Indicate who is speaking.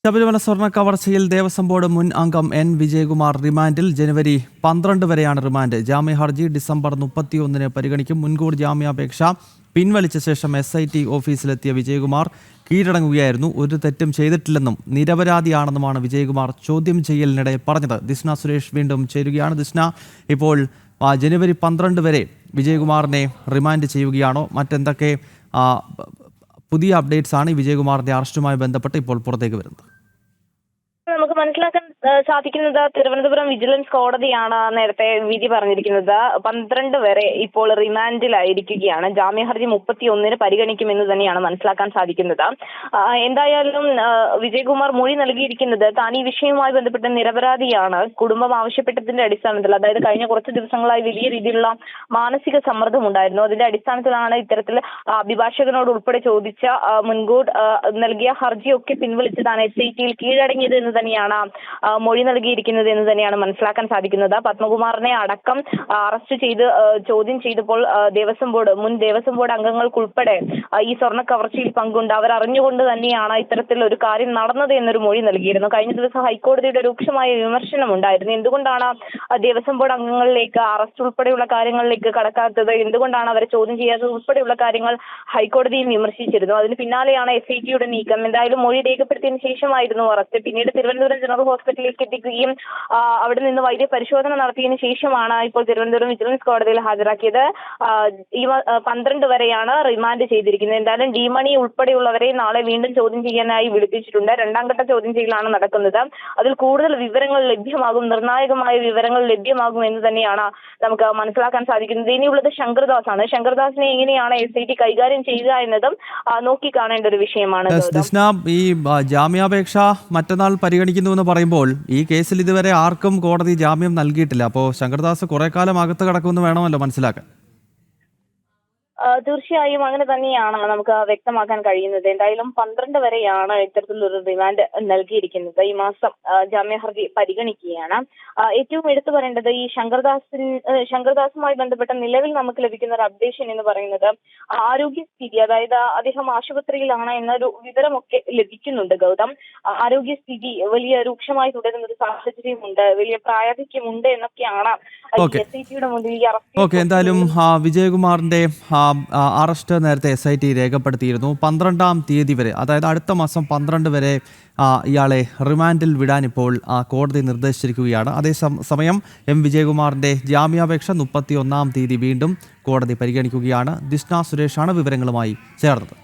Speaker 1: ശബരിമല സ്വർണ്ണ കവർച്ചയിൽ ദേവസ്വം ബോർഡ് മുൻ അംഗം എൻ വിജയകുമാർ റിമാൻഡിൽ. ജനുവരി 12 വരെയാണ് റിമാൻഡ്. ജാമ്യ ഹർജി ഡിസംബർ 31 പരിഗണിക്കും. മുൻകൂർ ജാമ്യാപേക്ഷ പിൻവലിച്ച ശേഷം SIT ഓഫീസിലെത്തിയ വിജയകുമാർ കീഴടങ്ങുകയായിരുന്നു. ഒരു തെറ്റും ചെയ്തിട്ടില്ലെന്നും നിരപരാധിയാണെന്നുമാണ് വിജയകുമാർ ചോദ്യം ചെയ്യലിനിടെ പറഞ്ഞത്. ദിസ്ന സുരേഷ് വീണ്ടും ചേരുകയാണ്. ദിസ്ന, ഇപ്പോൾ ജനുവരി 12 വരെ വിജയകുമാറിനെ റിമാൻഡ് ചെയ്യുകയാണോ? മറ്റെന്തൊക്കെ പുതിയ അപ്ഡേറ്റ്സ് ആണ് ഈ വിജയകുമാറിന്റെ അറസ്റ്റുമായി ബന്ധപ്പെട്ട് ഇപ്പോൾ പുറത്തേക്ക് വരുന്നത്?
Speaker 2: നമുക്ക് മനസ്സിലാക്കാൻ സാധിക്കുന്നത് തിരുവനന്തപുരം വിജിലൻസ് കോടതിയാണ് നേരത്തെ വിധി പറഞ്ഞിരിക്കുന്നത്. 12 വരെ ഇപ്പോൾ റിമാൻഡിലായിരിക്കുകയാണ്. ജാമ്യ ഹർജി 31 പരിഗണിക്കുമെന്ന് തന്നെയാണ് മനസ്സിലാക്കാൻ സാധിക്കുന്നത്. എന്തായാലും വിജയകുമാർ മൊഴി നൽകിയിരിക്കുന്നത് താൻ ഈ വിഷയവുമായി ബന്ധപ്പെട്ട് നിരപരാധിയാണ്. കുടുംബം ആവശ്യപ്പെട്ടതിന്റെ അടിസ്ഥാനത്തിൽ, അതായത് കഴിഞ്ഞ കുറച്ച് ദിവസങ്ങളായി വലിയ രീതിയിലുള്ള മാനസിക സമ്മർദ്ദം ഉണ്ടായിരുന്നു. അതിന്റെ അടിസ്ഥാനത്തിലാണ് ഇത്തരത്തിൽ അഭിഭാഷകനോട് ഉൾപ്പെടെ ചോദിച്ച മുൻകൂർ നൽകിയ ഹർജിയൊക്കെ പിൻവലിച്ച് താൻ SITയിൽ കീഴടങ്ങിയത് എന്ന് തന്നെയാണ് മൊഴി നൽകിയിരിക്കുന്നത് എന്ന് തന്നെയാണ് മനസ്സിലാക്കാൻ സാധിക്കുന്നത്. പത്മകുമാറിനെ അടക്കം അറസ്റ്റ് ചെയ്ത് ചോദ്യം ചെയ്തപ്പോൾ മുൻ ദേവസ്വം ബോർഡ് അംഗങ്ങൾക്കുൾപ്പെടെ ഈ സ്വർണ്ണ കവർച്ചയിൽ പങ്കുണ്ട്, അവർ അറിഞ്ഞുകൊണ്ട് തന്നെയാണ് ഇത്തരത്തിൽ ഒരു കാര്യം നടന്നത് എന്നൊരു മൊഴി നൽകിയിരുന്നു. കഴിഞ്ഞ ദിവസം ഹൈക്കോടതിയുടെ രൂക്ഷമായ വിമർശനം ഉണ്ടായിരുന്നു. എന്തുകൊണ്ടാണ് ദേവസ്വം ബോർഡ് അംഗങ്ങളിലേക്ക് അറസ്റ്റ് ഉൾപ്പെടെയുള്ള കാര്യങ്ങളിലേക്ക് കടക്കാത്തത്, എന്തുകൊണ്ടാണ് അവരെ ചോദ്യം ചെയ്യാത്തത് ഉൾപ്പെടെയുള്ള കാര്യങ്ങൾ ഹൈക്കോടതിയും വിമർശിച്ചിരുന്നു. അതിന് പിന്നാലെയാണ് SITയുടെ നീക്കം. എന്തായാലും മൊഴി രേഖപ്പെടുത്തിയതിനു ശേഷമായിരുന്നു അറസ്റ്റ്. പിന്നീട് തിരുവനന്തപുരം ജനറൽ ഹോസ്പിറ്റലിലേക്ക് എത്തിക്കുകയും അവിടെ നിന്ന് വൈദ്യ പരിശോധന നടത്തിയതിനു ശേഷമാണ് ഇപ്പോൾ തിരുവനന്തപുരം വിജിലൻസ് കോടതിയിൽ ഹാജരാക്കിയത്. ഈ 12 വരെയാണ് റിമാൻഡ് ചെയ്തിരിക്കുന്നത്. എന്തായാലും ഡിമണി ഉൾപ്പെടെയുള്ളവരെ നാളെ വീണ്ടും ചോദ്യം ചെയ്യാനായി വിളിപ്പിച്ചിട്ടുണ്ട്. 2ാം ഘട്ട ചോദ്യം ചെയ്യലാണ് നടക്കുന്നത്. അതിൽ കൂടുതൽ വിവരങ്ങൾ ലഭ്യമാകും, നിർണായകമായ വിവരങ്ങൾ ലഭ്യമാകും എന്ന് തന്നെയാണ് നമുക്ക് മനസ്സിലാക്കാൻ സാധിക്കുന്നത്. ഇനിയുള്ളത് ശങ്കർദാസ് ആണ്. ശങ്കർദാസിനെ എങ്ങനെയാണ് SIT കൈകാര്യം ചെയ്യുക എന്നതും നോക്കിക്കാണേണ്ട ഒരു വിഷയമാണ്.
Speaker 1: ഈ ജാമ്യാപേക്ഷ മറ്റന്നാൾ പരിഗണിക്കുന്നുവെന്ന് പറയുമ്പോൾ ഈ കേസിൽ ഇതുവരെ ആർക്കും കോടതി ജാമ്യം നൽകിയിട്ടില്ല. അപ്പോൾ ശങ്കർദാസ് കുറെ കാലം അകത്ത് കിടക്കുമെന്ന് വേണമല്ലോ മനസ്സിലാക്കാൻ.
Speaker 2: തീർച്ചയായും അങ്ങനെ തന്നെയാണ് നമുക്ക് വ്യക്തമാക്കാൻ കഴിയുന്നത്. എന്തായാലും 12 വരെയാണ് ഇത്തരത്തിലൊരു റിമാൻഡ് നൽകിയിരിക്കുന്നത്. ഈ മാസം ജാമ്യ ഹർജി പരിഗണിക്കുകയാണ്. ഏറ്റവും എടുത്തു പറയേണ്ടത് ഈ ശങ്കർദാസുമായി ബന്ധപ്പെട്ട നിലവിൽ നമുക്ക് ലഭിക്കുന്ന ഒരു അപ്ഡേഷൻ എന്ന് പറയുന്നത് ആരോഗ്യസ്ഥിതി, അതായത് അദ്ദേഹം ആശുപത്രിയിലാണ് എന്നൊരു വിവരമൊക്കെ ലഭിക്കുന്നുണ്ട്. ഗൗതം, ആരോഗ്യസ്ഥിതി വലിയ രൂക്ഷമായി തുടരുന്ന ഒരു സാഹചര്യമുണ്ട്, വലിയ പ്രായാധിക്യമുണ്ട് എന്നൊക്കെയാണ് SITയുടെ മുന്നിൽ ഈ അറസ്റ്റ്.
Speaker 1: എന്തായാലും വിജയകുമാറിന്റെ അറസ്റ്റ് നേരത്തെ SIT രേഖപ്പെടുത്തിയിരുന്നു. 12-ാം തീയതി വരെ, അതായത് അടുത്ത മാസം 12 വരെ ഇയാളെ റിമാൻഡിൽ വിടാൻ ഇപ്പോൾ കോടതി നിർദ്ദേശിച്ചിരിക്കുകയാണ്. അതേസമയം വിജയകുമാറിന്റെ ജാമ്യാപേക്ഷ 31-ാം തീയതി വീണ്ടും കോടതി പരിഗണിക്കുകയാണ്. ദിസ്ന സുരേഷാണ് വിവരങ്ങളുമായി ചേർന്നത്.